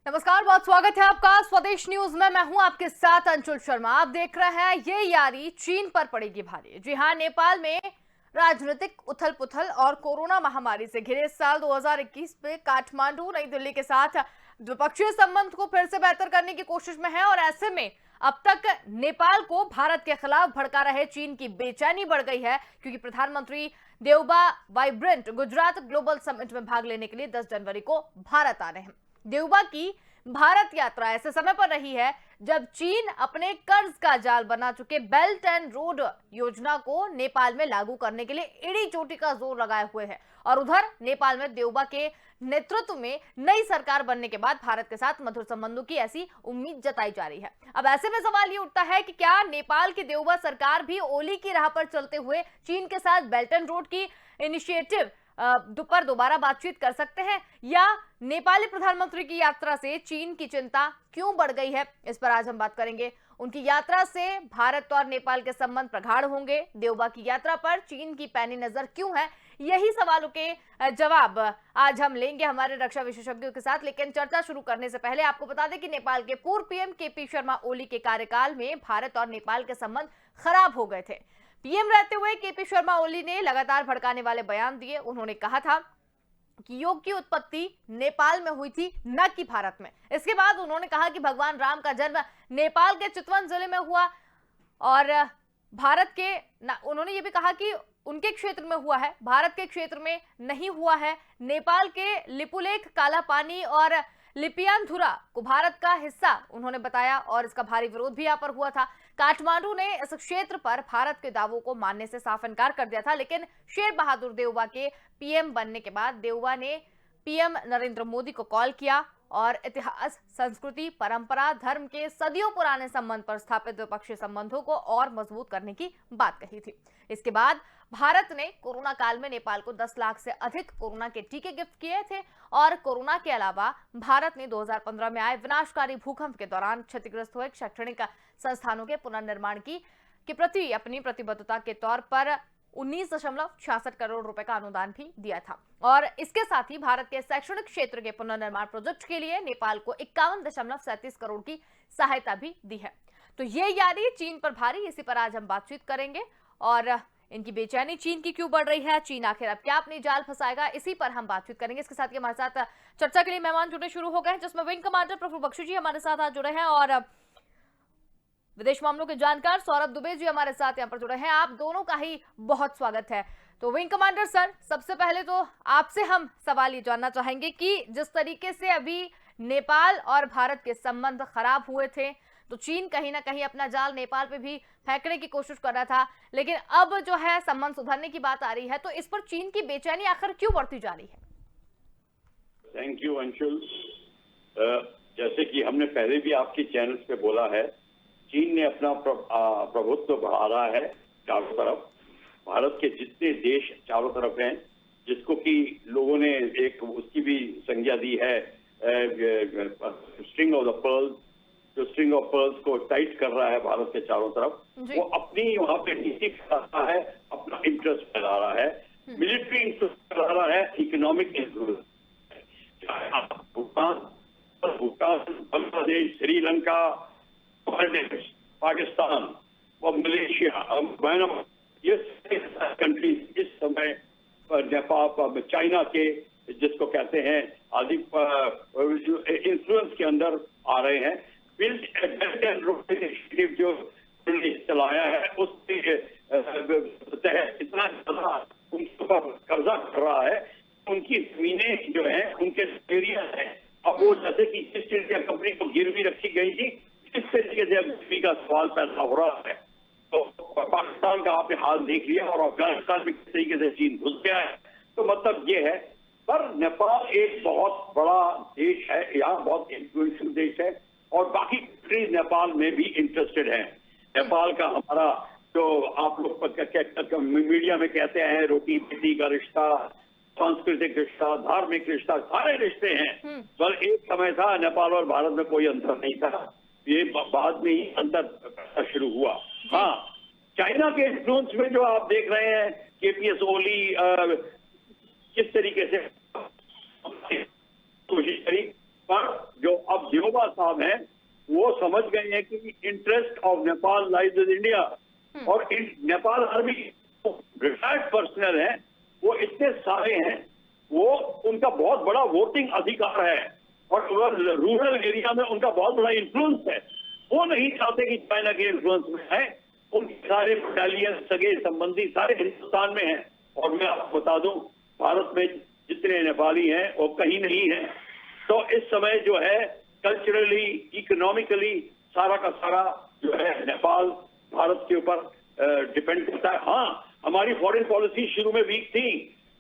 नमस्कार, बहुत स्वागत है आपका स्वदेश न्यूज में। मैं हूं आपके साथ अंशुल शर्मा। आप देख रहे हैं ये यारी चीन पर पड़ेगी भारी। जी हां, नेपाल में राजनीतिक उथल पुथल और कोरोना महामारी से घिरे साल 2021 में काठमांडू नई दिल्ली के साथ द्विपक्षीय संबंध को फिर से बेहतर करने की कोशिश में है और ऐसे में अब तक नेपाल को भारत के खिलाफ भड़का रहे चीन की बेचैनी बढ़ गई है, क्योंकि प्रधानमंत्री Deuba vibrant Gujarat global summit में भाग लेने के लिए 10 जनवरी को भारत आ रहे हैं। देउबा की भारत यात्रा ऐसे समय पर रही है जब चीन अपने कर्ज का जाल बना चुके बेल्ट एंड रोड योजना को नेपाल में लागू करने के लिए एड़ी चोटी का जोर लगाए हुए है और उधर नेपाल में देउबा के नेतृत्व में नई सरकार बनने के बाद भारत के साथ मधुर संबंधों की ऐसी उम्मीद जताई जा रही है। अब ऐसे में सवाल ये उठता है कि क्या नेपाल की देउबा सरकार भी ओली की राह पर चलते हुए चीन के साथ बेल्ट एंड रोड की इनिशिएटिव पर दोबारा बातचीत कर सकते हैं, या नेपाली प्रधानमंत्री की यात्रा से चीन की चिंता क्यों बढ़ गई है, इस पर आज हम बात करेंगे। उनकी यात्रा से भारत और नेपाल के संबंध प्रगाढ़ होंगे, देउबा की यात्रा पर चीन की पैनी नजर क्यों है, यही सवालों के जवाब आज हम लेंगे हमारे रक्षा विशेषज्ञों के साथ। लेकिन चर्चा शुरू करने से पहले आपको बता दें कि नेपाल के पूर्व पीएम केपी शर्मा ओली के कार्यकाल में भारत और नेपाल के संबंध खराब हो गए थे। पीएम रहते हुए केपी शर्मा ओली ने लगातार भड़काने वाले बयान दिए। उन्होंने कहा था कि योग की उत्पत्ति नेपाल में हुई थी, न कि भारत में। इसके बाद उन्होंने कहा कि भगवान राम का जन्म नेपाल के चितवन जिले में हुआ और भारत के उन्होंने ये भी कहा कि उनके क्षेत्र में हुआ है, भारत के क्षेत्र में नहीं हुआ है। नेपाल के लिपुलेख, काला पानी और लिपियानधुरा को भारत का हिस्सा उन्होंने बताया और इसका भारी विरोध भी यहाँ पर हुआ था। काठमांडू ने इस क्षेत्र पर भारत के दावों को मानने से साफ इनकार कर दिया था, लेकिन शेर बहादुर देउबा के पीएम बनने के बाद देउबा ने पीएम नरेंद्र मोदी को कॉल किया और इतिहास, संस्कृति, परंपरा, धर्म के सदियों पुराने संबंध पर स्थापित द्विपक्षीय संबंधों को और मजबूत करने की बात कही थी। इसके बाद भारत ने कोरोना काल में नेपाल को 10 लाख से अधिक कोरोना के टीके गिफ्ट किए थे और कोरोना के अलावा भारत ने 2015 में आए विनाशकारी भूकंप के दौरान क्षतिग्रस्त हुए शैक्षणिक संस्थानों के पुनर्निर्माण के प्रति अपनी प्रतिबद्धता के तौर पर 19.66 करोड़ रुपए का अनुदान भी दिया था और इसके साथ ही भारत के शैक्षणिक क्षेत्र के पुनर्निर्माण प्रोजेक्ट के लिए नेपाल को 51.37 करोड़ की सहायता भी दी है। तो ये यारी चीन पर भारी, इसी पर आज हम बातचीत करेंगे और इनकी बेचैनी चीन की क्यों बढ़ रही है, चीन आखिर अब क्या अपनी जाल फंसाएगा, इसी पर हम बातचीत करेंगे। इसके साथ ही हमारे साथ चर्चा के लिए मेहमान जुड़े शुरू हो गए, जिसमें विंग कमांडर प्रफुल्ल बख्शी जी हमारे साथ आज जुड़े हैं और विदेश मामलों के जानकार सौरभ दुबे जी हमारे साथ यहाँ पर जुड़े हैं। आप दोनों का ही बहुत स्वागत है। तो विंग कमांडर सर, सबसे पहले तो आपसे हम सवाल ये जानना चाहेंगे कि जिस तरीके से अभी नेपाल और भारत के संबंध खराब हुए थे, तो चीन कहीं ना कहीं अपना जाल नेपाल पे भी फेंकने की कोशिश कर रहा था, लेकिन अब जो है संबंध सुधरने की बात आ रही है, तो इस पर चीन की बेचैनी आखिर क्यों बढ़ती जा रही है? Thank you Anshul. जैसे कि हमने पहले भी आपके चैनल पे बोला है, चीन ने अपना प्रभुत्व बढ़ा रहा है चारों तरफ। भारत के जितने देश चारों तरफ हैं, जिसको कि लोगों ने एक उसकी भी संज्ञा दी है स्ट्रिंग ऑफ द पर्ल्स, जो स्ट्रिंग ऑफ पर्ल्स को टाइट कर रहा है भारत के चारों तरफ, वो अपनी वहां पे नीति फैला है, अपना इंटरेस्ट फैला रहा है, मिलिट्री इंटरेस्ट फैला रहा है, इकोनॉमिक इंटरेस्ट। भूटान, बांग्लादेश, श्रीलंका, पाकिस्तान और मलेशिया, ये कंट्रीज इस समय नेपाल, चाइना के जिसको कहते हैं आदि इन्फ्लुएंस के अंदर आ रहे हैं। Build belt and road initiative जो चलाया है उसके तहत इतना ज्यादा उनके ऊपर कब्जा कर रहा है, उनकी जमीनें जो है, उनके एरिया है, अब वो जैसे कि ईस्ट इंडिया कंपनी को गिरवी रखी गई थी, इस तरीके से भूमि का सवाल पैदा हो रहा है। तो पाकिस्तान का आपने हाल देख लिया और अफगानिस्तान में किस तरीके से चीन घुस गया है। तो मतलब ये है, पर नेपाल एक बहुत बड़ा देश है, यहाँ बहुत इन्फ्लुएंशियल देश है और बाकी कंट्रीज नेपाल में भी इंटरेस्टेड हैं। नेपाल का हमारा जो आप लोग मीडिया में कहते हैं रोटी बेटी का रिश्ता, सांस्कृतिक रिश्ता, धार्मिक रिश्ता, सारे रिश्ते हैं। पर एक समय था नेपाल और भारत में कोई अंतर नहीं था, ये बाद में ही अंतर शुरू हुआ। हाँ, चाइना के इन्फ्लुएंस में जो आप देख रहे हैं केपीएस ओली किस तरीके से कोशिश करी, पर जो अब साहब हैं वो समझ गए हैं कि interest of Nepal lies with India, और नेपाल आर्मी रिटायर्ड पर्सनल हैं, वो इतने सारे हैं, वो उनका बहुत बड़ा वोटिंग अधिकार है और रूरल एरिया में उनका बहुत बड़ा इन्फ्लुएंस है। वो नहीं चाहते कि चाइना के इन्फ्लुएंस में है। उनके सारे बटालियन सगे संबंधी सारे हिंदुस्तान में हैं। और मैं आपको बता दूं, भारत में जितने नेपाली हैं वो कहीं नहीं है। तो इस समय जो है कल्चरली, इकोनॉमिकली सारा का सारा जो है नेपाल भारत के ऊपर डिपेंड करता है। हाँ, हमारी फॉरेन पॉलिसी शुरू में वीक थी।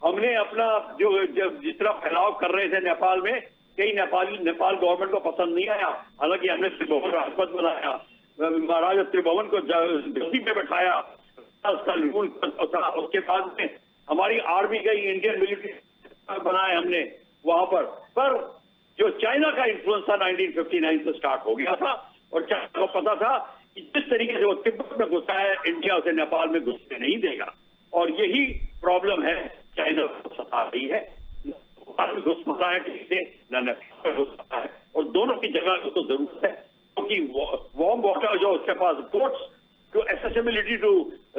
हमने अपना जो जितना फैलाव कर रहे थे नेपाल में, कई नेपाल गवर्नमेंट को पसंद नहीं आया। हालांकि हमने त्रिभुवन राष्ट्रपति बनाया, महाराजा त्रिभुवन को गद्दी पे बैठाया, उसके बाद में हमारी आर्मी गई, इंडियन मिलिट्री बनाए हमने वहां पर जो चाइना का इन्फ्लुएंस था 1959 से स्टार्ट हो गया था और चाइना को पता था कि जिस तरीके से वो तिब्बत में घुसा है, इंडिया उसे नेपाल में घुसने नहीं देगा। और यही प्रॉब्लम है, चाइना को सता रही है, घुस पा है किसी न नेपाल घुस पा है, और दोनों की जगह उसको जरूरत है क्योंकि वार्म वाटर जो उसके पास पोर्ट्स, जो एक्सेसिबिलिटी टू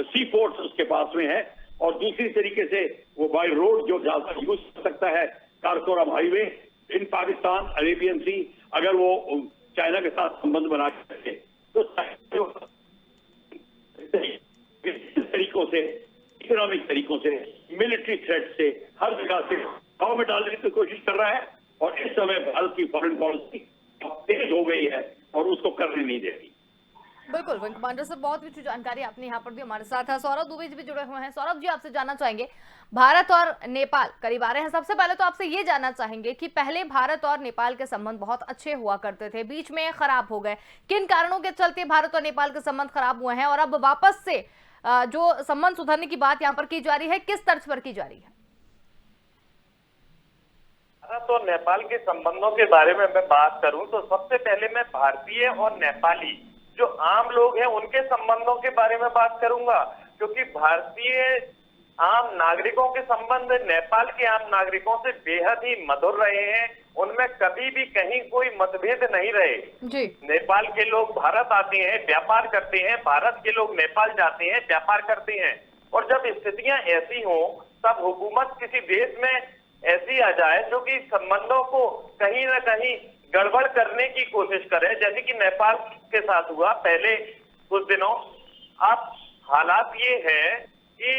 सी पोर्ट्स उसके पास में है, और दूसरी तरीके से वो बाय रोड जो ज्यादा यूज कर सकता है, कारकोरम हाईवे इन पाकिस्तान, अरेबियन सी, अगर वो चाइना के साथ संबंध बना के तो तरीकों से, इकोनॉमिक तरीकों से, मिलिट्री थ्रेट से, हर जगह से दाव में डालने की कोशिश कर रहा है। और इस समय भारत की फॉरेन पॉलिसी तेज हो गई है और उसको करने नहीं दे रही। बिल्कुल विंग कमांडर सर, बहुत अच्छी जानकारी आपने यहाँ पर दी। हमारे साथ है सौरभ दुबे जी भी जुड़े हुए हैं। सौरभ जी, आपसे जानना चाहेंगे, भारत और नेपाल करीब आ रहे हैं। सबसे पहले तो आपसे ये जानना चाहेंगे कि पहले भारत और नेपाल के संबंध बहुत अच्छे हुआ करते थे, बीच में खराब हो गए। किन कारणों के चलते भारत और नेपाल के संबंध खराब हुए हैं और अब वापस से जो संबंध सुधारने की बात यहाँ पर की जा रही है, किस तर्ज पर की जा रही है? तो नेपाल के संबंधों के बारे में मैं बात करूं तो सबसे पहले मैं भारतीय और नेपाली जो आम लोग हैं उनके संबंधों के बारे में बात करूंगा, क्योंकि भारतीय आम नागरिकों के संबंध नेपाल के आम नागरिकों से बेहद ही मधुर रहे हैं। उनमें कभी भी कहीं कोई मतभेद नहीं रहे जी। नेपाल के लोग भारत आते हैं, व्यापार करते हैं, भारत के लोग नेपाल जाते हैं, व्यापार करते हैं। और जब स्थितियां ऐसी हो तब हुकूमत किसी देश में ऐसी आ जाए जो कि संबंधों को कहीं ना कहीं गड़बड़ करने की कोशिश करे, जैसे कि नेपाल के साथ हुआ पहले कुछ दिनों। अब हालात ये है कि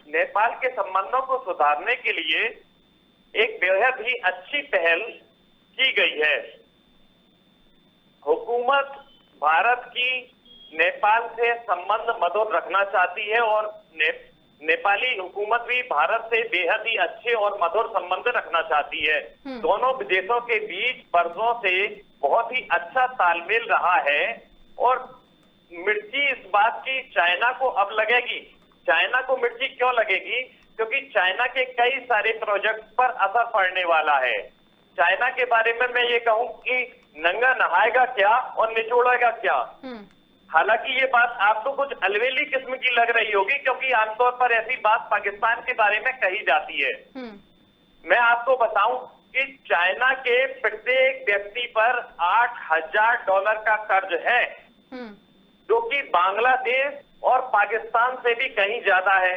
नेपाल के संबंधों को सुधारने के लिए एक बेहद ही अच्छी पहल की गई है। हुकूमत भारत की नेपाल से संबंध मधुर रखना चाहती है और नेपाली हुकूमत भी भारत से बेहद ही अच्छे और मधुर संबंध रखना चाहती है। दोनों देशों के बीच वर्षों से बहुत ही अच्छा तालमेल रहा है और मिर्ची इस बात की चाइना को अब लगेगी। चाइना को मिर्ची क्यों लगेगी? क्योंकि चाइना के कई सारे प्रोजेक्ट पर असर पड़ने वाला है। चाइना के बारे में मैं ये कहूं कि नंगा नहाएगा क्या और निचोड़ेगा क्या। हालांकि ये बात आपको कुछ अलवेली किस्म की लग रही होगी, क्योंकि आमतौर पर ऐसी बात पाकिस्तान के बारे में कही जाती है। मैं आपको बताऊं कि चाइना के प्रत्येक व्यक्ति पर $8,000 का कर्ज है, जो कि बांग्लादेश और पाकिस्तान से भी कहीं ज्यादा है।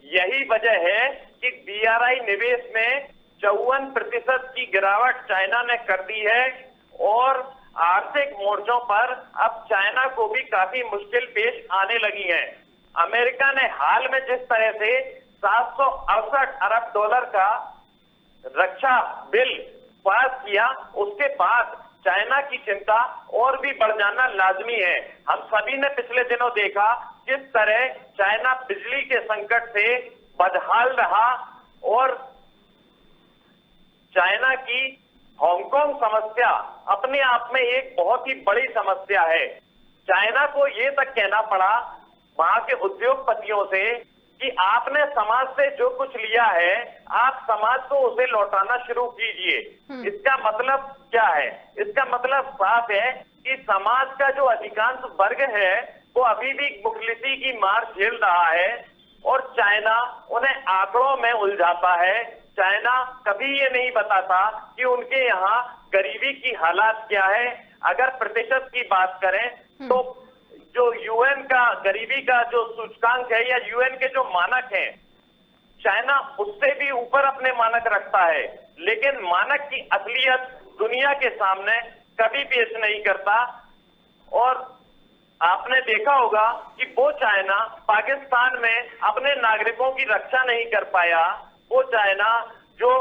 यही वजह है कि BRI निवेश में 54% की गिरावट चाइना ने कर दी है और आर्थिक मोर्चों पर अब चाइना को भी काफी मुश्किल पेश आने लगी है। अमेरिका ने हाल में जिस तरह से $768 अरब का रक्षा बिल पास किया, उसके बाद चाइना की चिंता और भी बढ़ जाना लाजमी है। हम सभी ने पिछले दिनों देखा किस तरह चाइना बिजली के संकट से बदहाल रहा और चाइना की हांगकांग समस्या अपने आप में एक बहुत ही बड़ी समस्या है। चाइना को ये तक कहना पड़ा वहां के उद्योगपतियों से कि आपने समाज से जो कुछ लिया है, आप समाज को उसे लौटाना शुरू कीजिए। इसका मतलब क्या है? इसका मतलब साफ है कि समाज का जो अधिकांश वर्ग है वो अभी भी मुखलिसी की मार झेल रहा है और चाइना उन्हें आंकड़ों में उलझाता है चाइना कभी ये नहीं बताता कि उनके यहाँ गरीबी की हालात क्या है। अगर प्रतिशत की बात करें तो जो यूएन का गरीबी का जो सूचकांक है या यूएन के जो मानक हैं, चाइना उससे भी ऊपर अपने मानक रखता है, लेकिन मानक की असलियत दुनिया के सामने कभी पेश नहीं करता। और आपने देखा होगा कि वो चाइना पाकिस्तान में अपने नागरिकों की रक्षा नहीं कर पाया, वो चाइना जो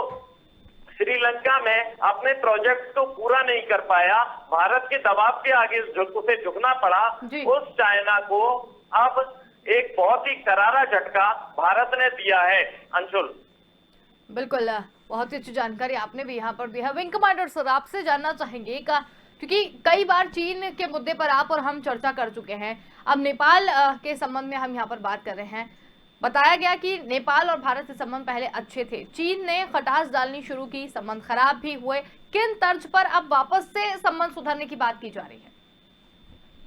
श्रीलंका में अपने प्रोजेक्ट को पूरा नहीं कर पाया, भारत के दबाव के आगे उसे झुकना पड़ा, उस चाइना को अब एक बहुत ही करारा झटका भारत ने दिया है। अंशुल, बिल्कुल, बहुत ही अच्छी जानकारी आपने भी यहाँ पर दी है। विंग कमांडर सर, आपसे जानना चाहेंगे क्योंकि कई बार चीन के मुद्दे पर आप और हम चर्चा कर चुके हैं, अब नेपाल के संबंध में हम यहाँ पर बात कर रहे हैं। बताया गया कि नेपाल और भारत के संबंध पहले अच्छे थे, चीन ने खटास डालनी शुरू की, संबंध खराब भी हुए, किन तर्ज पर अब वापस से संबंध सुधारने की बात की जा रही है?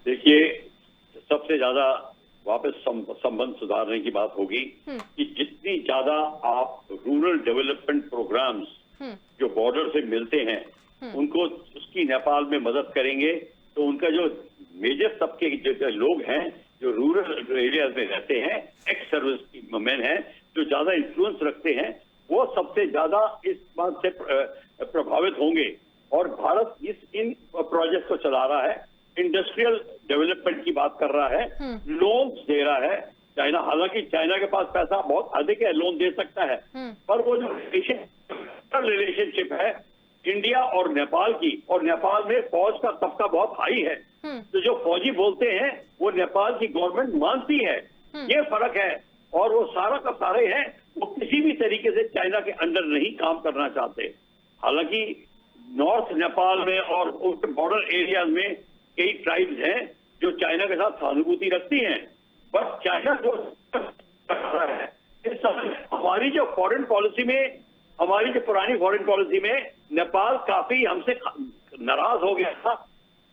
देखिए, सबसे ज्यादा वापस संबंध सुधारने की बात होगी कि जितनी ज्यादा आप रूरल डेवलपमेंट प्रोग्राम्स जो बॉर्डर से मिलते हैं उनको उसकी नेपाल में मदद करेंगे, तो उनका जो मेजर तबके जो लोग हैं जो रूरल एरियाज में रहते हैं, एक्स सर्विस मैन हैं, जो ज्यादा इन्फ्लुएंस रखते हैं, वो सबसे ज्यादा इस बात से प्रभावित होंगे। और भारत इन प्रोजेक्ट को चला रहा है, इंडस्ट्रियल डेवलपमेंट की बात कर रहा है, लोन्स दे रहा है। चाइना, हालांकि चाइना के पास पैसा बहुत अधिक है, लोन दे सकता है, पर वो जो रिलेशनशिप है इंडिया और नेपाल की, और नेपाल में फौज का तबका बहुत हाई है, तो जो फौजी बोलते हैं वो नेपाल की गवर्नमेंट मानती है, ये फर्क है। और वो सारा का सारे हैं, वो किसी भी तरीके से चाइना के अंडर नहीं काम करना चाहते। हालांकि नॉर्थ नेपाल में और बॉर्डर एरियाज में कई ट्राइब्स हैं जो चाइना के साथ सहानुभूति रखती हैं, बट चाइना जो है इस समय हमारी जो फॉरेन पॉलिसी में, हमारी जो पुरानी फॉरेन पॉलिसी में नेपाल काफी हमसे नाराज हो गया था।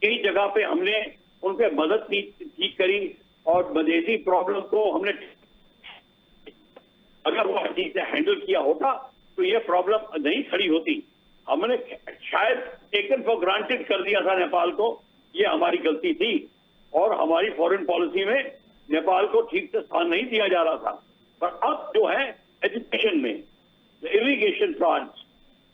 कई जगह पे हमने उन पे मदद ठीक करी और मदेशी प्रॉब्लम को हमने, अगर वो ठीक से हैंडल किया होता तो ये प्रॉब्लम नहीं खड़ी होती। हमने शायद टेकन फॉर ग्रांटेड कर दिया था नेपाल को, ये हमारी गलती थी। और हमारी फॉरेन पॉलिसी में नेपाल को ठीक से स्थान नहीं दिया जा रहा था। पर अब जो है एजुकेशन में, इरिगेशन प्लांट्स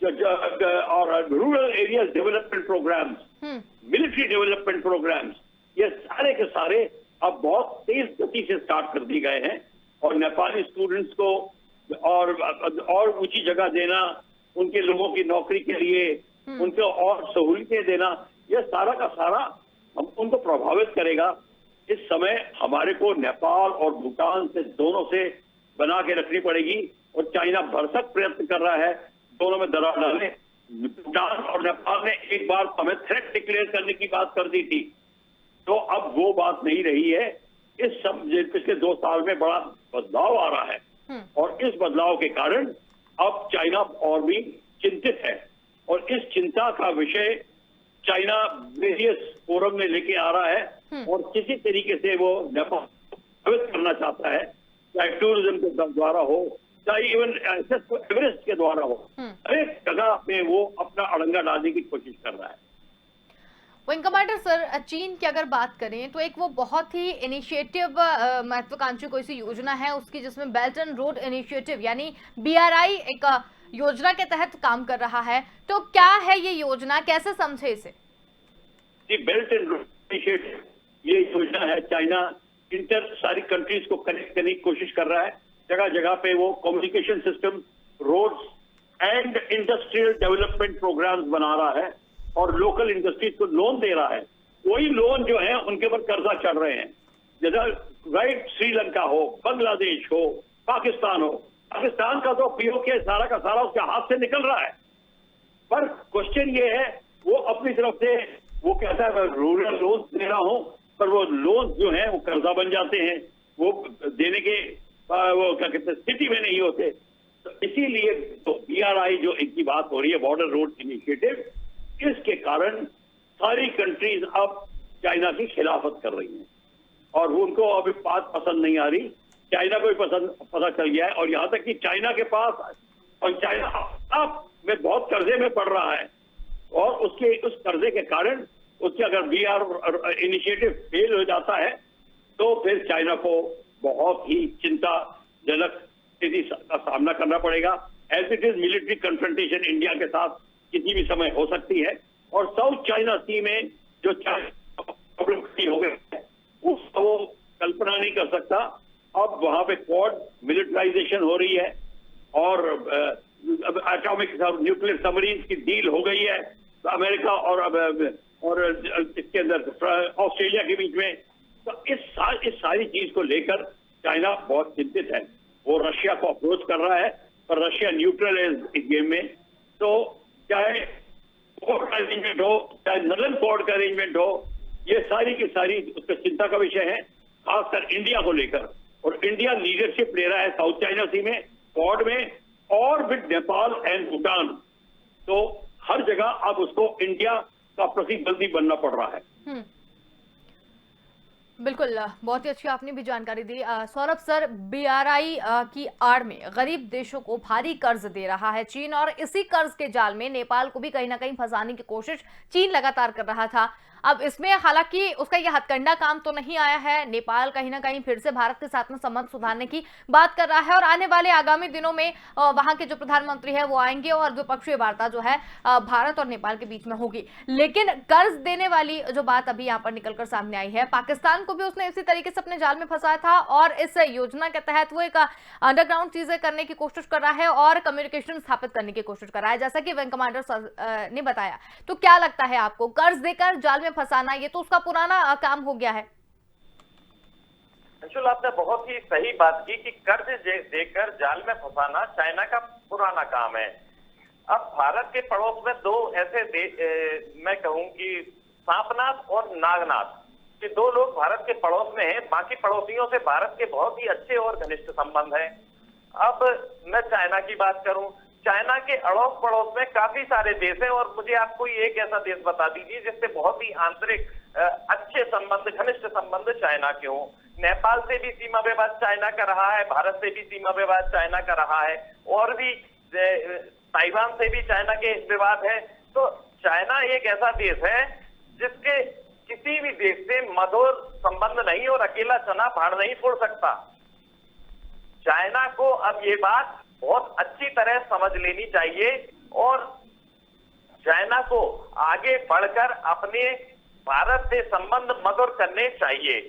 और rural area development programmes, military development programmes, ये सारे के सारे अब बहुत तेज गति से स्टार्ट कर दिए गए हैं। और नेपाली स्टूडेंट्स को और ऊंची जगह देना, उनके लोगों की नौकरी के लिए उनको और सहूलियतें देना, ये सारा का सारा हम उनको प्रभावित करेगा। इस समय हमारे को नेपाल और भूटान से, दोनों से बना के रखनी पड़ेगी। और चाइना भरसक प्रयत्न कर रहा है दोनों में दरार डालने। भूटान और नेपाल ने एक बार हमें थ्रेट डिक्लेयर करने की बात कर दी थी, तो अब वो बात नहीं रही है। इस सब पिछले 2 साल में बड़ा बदलाव आ रहा है और इस बदलाव के कारण अब चाइना और भी चिंतित है। और इस चिंता का विषय चाइना वेरियस फोरम में लेके आ रहा है और किसी तरीके से वो नेपाल प्रभावित करना चाहता है, चाहे टूरिज्म के द्वारा हो, चाहे इवन एवरेस्ट के द्वारा हो, हर एक जगह पे वो अपना अड़ंगा डालने की कोशिश कर रहा है। विंग कमांडर सर, चीन की अगर बात करें तो एक वो बहुत ही इनिशिएटिव महत्वाकांक्षी कोई सी योजना है उसकी, जिसमें बेल्ट एंड रोड इनिशिएटिव यानी BRI एक योजना के तहत काम कर रहा है, तो क्या है ये योजना, कैसे समझे इसे? बेल्ट एंड रोड इनिशिएटिव ये योजना है, चाइना सारी कंट्रीज को कनेक्ट करने की कोशिश कर रहा है। जगह जगह पे वो communication system, roads and industrial development programmes बना रहा है और लोकल इंडस्ट्रीज को लोन दे रहा है। वही लोन जो है उनके ऊपर कर्जा चढ़ रहे हैं, जैसा राइट श्रीलंका हो, बांग्लादेश हो, पाकिस्तान हो। पाकिस्तान का तो POK सारा का सारा उसके हाथ से निकल रहा है। पर क्वेश्चन ये है, वो अपनी तरफ से वो कहता है मैं रूरल लोन दे रहा हूं, पर वो लोन जो है वो कर्जा बन जाते हैं, वो देने के वो क्या कहते हैं स्थिति में नहीं होते। तो इसीलिए तो BRI जो इनकी बात हो रही है, बॉर्डर रोड इनिशिएटिव, इसके कारण सारी कंट्रीज अब चाइना की खिलाफत कर रही हैं और उनको अभी बात पसंद नहीं आ रही। चाइना को भी पता चल गया है और यहाँ तक कि चाइना के पास और चाइना आप में बहुत कर्जे में पड़ रहा है और उसके उस कर्जे के कारण उसके अगर VR इनिशिएटिव फेल हो जाता है तो फिर चाइना को बहुत ही चिंताजनक स्थिति का सामना करना पड़ेगा। As it is military confrontation India के साथ किसी भी समय हो सकती है और साउथ चाइना सी में जो प्रॉब्लम खड़ी हो गई है उसका वो कल्पना नहीं कर सकता। अब वहां पे क्वाड मिलिटराइजेशन हो रही है और एटॉमिक न्यूक्लियर सबमरीन की डील हो गई है अमेरिका और इसके अंदर ऑस्ट्रेलिया के बीच में। तो इस सारी चीज को लेकर चाइना बहुत चिंतित है। वो रशिया को अप्रोच कर रहा है पर रशिया न्यूट्रल है इस गेम में। तो चाहे कोर्ट का अरेंजमेंट हो चाहे नलन कोर्ट का अरेंजमेंट हो, ये सारी की सारी उसका चिंता का विषय है, खासकर इंडिया को लेकर। और इंडिया लीडरशिप ले रहा है साउथ चाइना सी में, क्वाड में और विद नेपाल एंड भूटान। तो हर जगह अब उसको इंडिया का प्रतिद्वंदी बनना पड़ रहा है। बिल्कुल, बहुत ही अच्छी आपने भी जानकारी दी। सौरभ सर, BRI की आड़ में गरीब देशों को भारी कर्ज दे रहा है चीन और इसी कर्ज के जाल में नेपाल को भी कहीं ना कहीं फंसाने की कोशिश चीन लगातार कर रहा था। अब इसमें हालांकि उसका यह हथकंडा काम तो नहीं आया है। नेपाल कहीं ना कहीं फिर से भारत के साथ में संबंध सुधारने की बात कर रहा है और आने वाले आगामी दिनों में वहां के जो प्रधानमंत्री है वो आएंगे और द्विपक्षीय वार्ता जो है भारत और नेपाल के बीच में होगी। लेकिन कर्ज देने वाली जो बात अभी यहाँ पर निकलकर सामने आई है, पाकिस्तान को भी उसने इसी तरीके से अपने जाल में फंसाया था और इस योजना के तहत वो एक अंडरग्राउंड चीजें करने की कोशिश कर रहा है और कम्युनिकेशन स्थापित करने की कोशिश कर रहा है, जैसा कि विंग कमांडर ने बताया। तो क्या लगता है आपको, कर्ज देकर जाल में फंसाना ये तो उसका पुराना काम हो गया है? अंशुल, आपने बहुत ही सही बात की कि कर्ज देकर जाल में फंसाना चाइना का पुराना काम है। अब भारत के पड़ोस में दो ऐसे मैं कहूं कि सांपनाथ और नागनाथ, ये दो लोग भारत के पड़ोस में हैं। बाकी पड़ोसियों से भारत के बहुत ही अच्छे और घनिष्ठ संबंध हैं। अब मैं चाइना की बात करूं, चाइना के अड़ोस पड़ोस में काफी सारे देश हैं और मुझे आप कोई एक ऐसा देश बता दीजिए जिससे बहुत ही आंतरिक अच्छे संबंध, घनिष्ठ संबंध चाइना के हों। नेपाल से भी सीमा विवाद चाइना का रहा है, भारत से भी सीमा विवाद चाइना का रहा है और भी ताइवान से भी चाइना के विवाद है। तो चाइना एक ऐसा देश है जिसके किसी भी देश से मधुर संबंध नहीं और अकेला चना भाड़ नहीं फोड़ सकता। चाइना को अब ये बात बहुत अच्छी तरह समझ लेनी चाहिए और चाइना को आगे बढ़कर अपने भारत से संबंध मधुर करने चाहिए।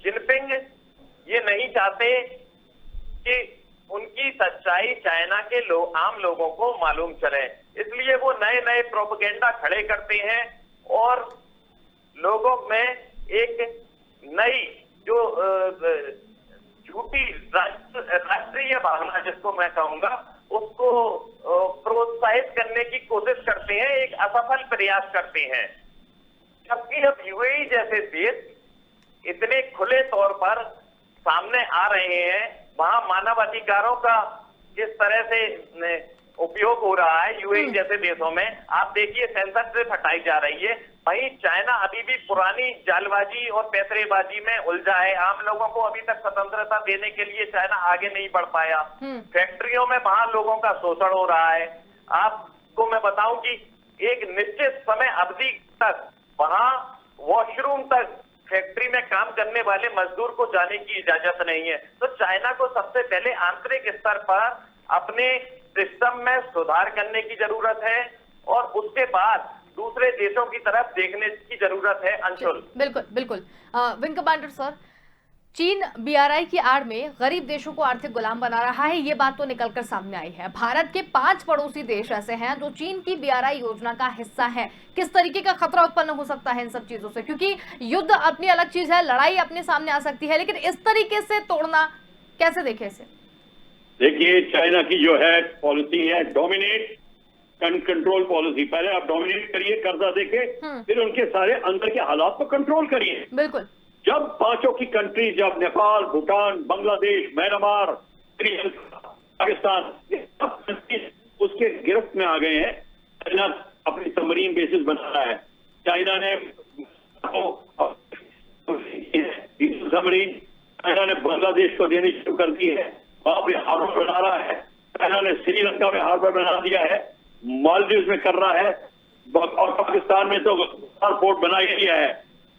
जिनपिंग ये नहीं चाहते कि उनकी सच्चाई चाइना के आम लोगों को मालूम चले, इसलिए वो नए नए प्रोपेगेंडा खड़े करते हैं और लोगों में एक नई जो झूठी राष्ट्रीय भावना जिसको मैं कहूंगा उसको प्रोत्साहित करने की कोशिश करते हैं, एक असफल प्रयास करते हैं। जबकि अब UAE जैसे देश इतने खुले तौर पर सामने आ रहे हैं, वहां मानव अधिकारों का जिस तरह से उपयोग हो रहा है UAE जैसे देशों में, आप देखिए सेंसरशिप हटाई जा रही है। वहीं चाइना अभी भी पुरानी जालबाजी और पैतरेबाजी में उलझा है। आम लोगों को अभी तक स्वतंत्रता देने के लिए चाइना आगे नहीं बढ़ पाया। फैक्ट्रियों में वहां लोगों का शोषण हो रहा है। आपको मैं बताऊं कि एक निश्चित समय अवधि तक वहां वॉशरूम तक फैक्ट्री में काम करने वाले मजदूर को जाने की इजाजत नहीं है। तो चाइना को सबसे पहले आंतरिक स्तर पर अपने सिस्टम में सुधार करने की जरूरत है और उसके बाद दूसरे देशों की तरफ देखने की जरूरत है। अंशुल, बिल्कुल बिल्कुल। विंग कमांडर सर, चीन BRI की आड़ में गरीब देशों को आर्थिक गुलाम बना रहा है, ये बात तो निकलकर सामने आई है। भारत के 5 पड़ोसी देश ऐसे हैं जो चीन की BRI योजना का हिस्सा है। किस तरीके का खतरा उत्पन्न हो सकता है इन सब चीजों से? क्योंकि युद्ध अपनी अलग चीज है, लड़ाई अपने सामने आ सकती है, लेकिन इस तरीके से तोड़ना कैसे देखें इसे? देखिए, चाइना की जो है पॉलिसी है डोमिनेट कंट्रोल पॉलिसी। पहले आप डोमिनेट करिए कर्जा देके, फिर उनके सारे अंदर के हालात को कंट्रोल करिए। बिल्कुल। जब 5 की कंट्री, जब नेपाल, भूटान, बांग्लादेश, म्यांमार, श्रीलंका, पाकिस्तान, ये सब कंट्रीज उसके गिरफ्त में आ गए हैं। चाइना अपनी सबमरीन बेसिस बना रहा है। चाइना ने सबमरीन चाइना ने बांग्लादेश को देनी शुरू कर दी है, वहां पर हार्बर बना रहा है। चाइना ने श्रीलंका में हार्बर बना दिया है, मालदीव में कर रहा है, और पाकिस्तान में तो पोर्ट बना ही दिया है।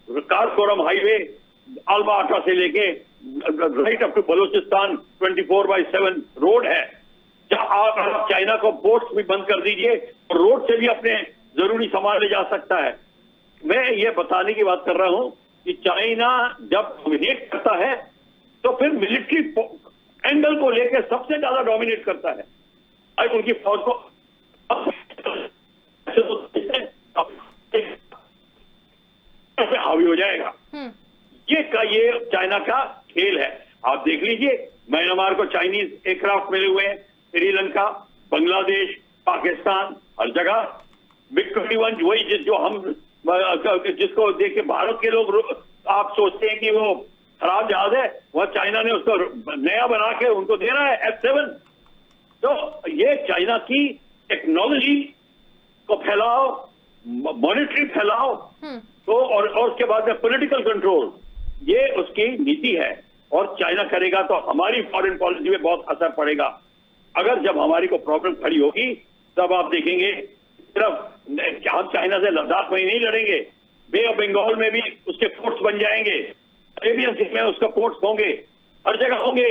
काराकोरम हाईवे अल्बा आटा से लेके right up to Balochistan 24/7 road है। जहां आप चाइना को पोर्ट्स भी बंद कर दीजिए, रोड से भी अपने जरूरी सामान ले जा सकता है। मैं ये बताने की बात कर रहा हूं कि चाइना जब डोमिनेट करता है तो फिर मिलिट्री एंगल को लेकर सबसे ज्यादा डोमिनेट करता है। आज उनकी फौज को हावी हो जाएगा। ये चाइना का खेल है। आप देख लीजिए, म्यांमार को चाइनीज एयरक्राफ्ट मिले हुए हैं, श्रीलंका, बांग्लादेश, पाकिस्तान, हर जगह मिग 21 वही जो हम जिसको देख के भारत के लोग आप सोचते हैं कि वो खराब जहाज है, वह चाइना ने उसको नया बना के उनको दे रहा है F7। तो ये चाइना की टेक्नोलॉजी को फैलाओ, मॉनिटरी फैलाओ, तो और उसके बाद में पॉलिटिकल कंट्रोल, ये उसकी नीति है। और चाइना करेगा तो हमारी फॉरेन पॉलिसी में बहुत असर पड़ेगा। अगर जब हमारी को प्रॉब्लम खड़ी होगी तब आप देखेंगे सिर्फ हम चाइना से लद्दाख में ही नहीं लड़ेंगे, बे ऑफ बंगाल में भी उसके पोर्ट्स बन जाएंगे, अरेबियन सी में उसका पोर्ट्स होंगे, हर जगह होंगे।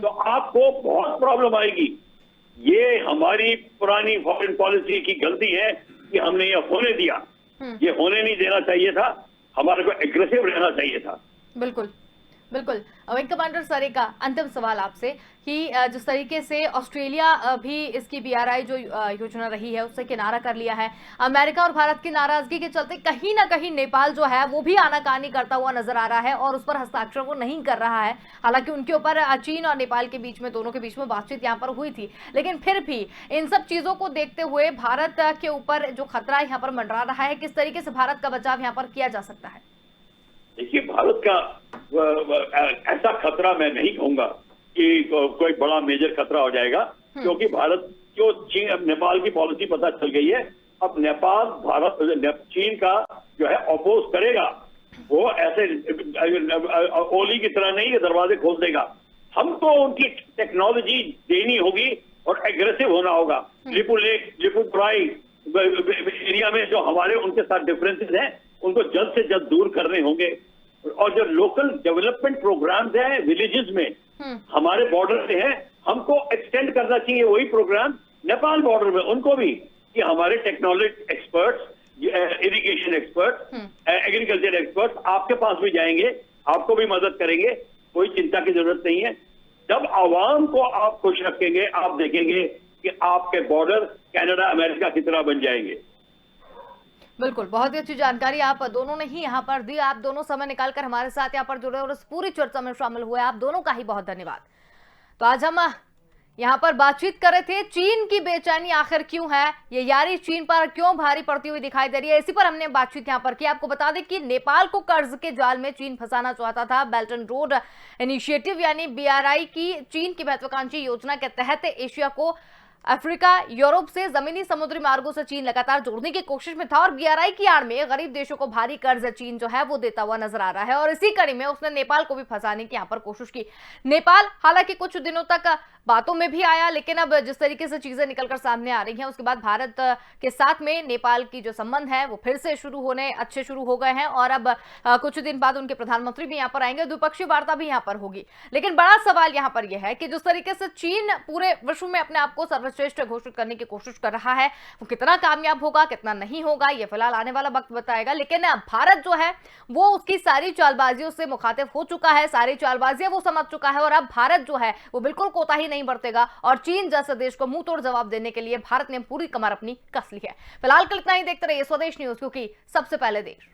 तो आपको बहुत प्रॉब्लम आएगी। ये हमारी पुरानी फॉरेन पॉलिसी की गलती है कि हमने ये होने दिया। ये होने नहीं देना चाहिए था, हमारे को एग्रेसिव रहना चाहिए था। बिल्कुल बिल्कुल। विंग कमांडर सर, एक अंतिम सवाल आपसे कि जिस तरीके से ऑस्ट्रेलिया भी इसकी BRI जो योजना रही है उससे किनारा कर लिया है, अमेरिका और भारत की नाराजगी के चलते कहीं ना कहीं नेपाल जो है वो भी आनाकानी करता हुआ नजर आ रहा है और उस पर हस्ताक्षर वो नहीं कर रहा है। हालांकि उनके ऊपर चीन और नेपाल के बीच में, दोनों के बीच में बातचीत यहाँ पर हुई थी, लेकिन फिर भी इन सब चीजों को देखते हुए भारत के ऊपर जो खतरा यहाँ पर मंडरा रहा है, किस तरीके से भारत का बचाव यहाँ पर किया जा सकता है? देखिए, भारत का ऐसा खतरा मैं नहीं कहूंगा कि कोई बड़ा मेजर खतरा हो जाएगा, क्योंकि भारत जो चीन नेपाल की पॉलिसी पता चल गई है। अब नेपाल भारत चीन का जो है अपोज करेगा, वो ऐसे ओली की तरह नहीं है दरवाजे खोल देगा। हमको उनकी टेक्नोलॉजी देनी होगी और एग्रेसिव होना होगा। Lipu lake, Lipu try area में जो हमारे उनके साथ डिफरेंसेस हैं उनको जल्द से जल्द दूर करने होंगे। और जो लोकल डेवलपमेंट प्रोग्राम्स हैं विलेजेस में, हमारे बॉर्डर पे हैं, हमको एक्सटेंड करना चाहिए वही प्रोग्राम नेपाल बॉर्डर में, उनको भी, कि हमारे technology experts, irrigation experts, agriculture experts आपके पास भी जाएंगे, आपको भी मदद करेंगे, कोई चिंता की जरूरत नहीं है। जब आवाम को आप खुश रखेंगे, आप देखेंगे कि आपके बॉर्डर कनाडा, अमेरिका की तरह बन जाएंगे। बिल्कुल, बहुत ही अच्छी जानकारी आप दोनों ने ही यहाँ पर दी। आप दोनों समय निकालकर हमारे साथ यहाँ पर जुड़े और इस पूरी चर्चा में शामिल हुए, आप दोनों का ही बहुत धन्यवाद। तो आज हम यहाँ पर बातचीत कर रहे थे, चीन की बेचैनी आखिर क्यों है, ये यारी चीन पर क्यों भारी पड़ती हुई दिखाई दे रही है, इसी पर हमने बातचीत यहाँ पर की। आपको बता दें कि नेपाल को कर्ज के जाल में चीन फंसाना चाहता था। बेल्ट एंड रोड इनिशिएटिव यानी BRI की चीन की महत्वाकांक्षी योजना के तहत एशिया को अफ्रीका, यूरोप से जमीनी समुद्री मार्गों से चीन लगातार जोड़ने की कोशिश में था और BRI की आड़ में गरीब देशों को भारी कर्ज चीन जो है वो देता हुआ नजर आ रहा है। और इसी कड़ी में उसने नेपाल को भी फंसाने की यहाँ पर कोशिश की। नेपाल हालांकि कुछ दिनों तक बातों में भी आया, लेकिन अब जिस तरीके से चीजें निकलकर सामने आ रही हैं उसके बाद भारत के साथ में नेपाल की जो संबंध है वो फिर से अच्छे शुरू हो गए हैं। और अब कुछ दिन बाद उनके प्रधानमंत्री भी यहाँ पर आएंगे, द्विपक्षीय वार्ता भी यहाँ पर होगी। लेकिन बड़ा सवाल यहाँ पर यह है कि जिस तरीके से चीन पूरे विश्व में अपने आप को सर्वश्रेष्ठ घोषित करने की कोशिश कर रहा है, वो कितना कामयाब होगा, कितना नहीं होगा, ये फिलहाल आने वाला वक्त बताएगा। लेकिन भारत जो है वो उसकी सारी चालबाजियों से मुखातिब हो चुका है, सारी चालबाजियां वो समझ चुका है और अब भारत जो है वो बिल्कुल कोताही नहीं बरतेगा और चीन जैसे देश को मुंह तोड़ जवाब देने के लिए भारत ने पूरी कमर अपनी कस ली है। फिलहाल कल इतना ही, देखते रहिए स्वदेश न्यूज, क्योंकि सबसे पहले देश।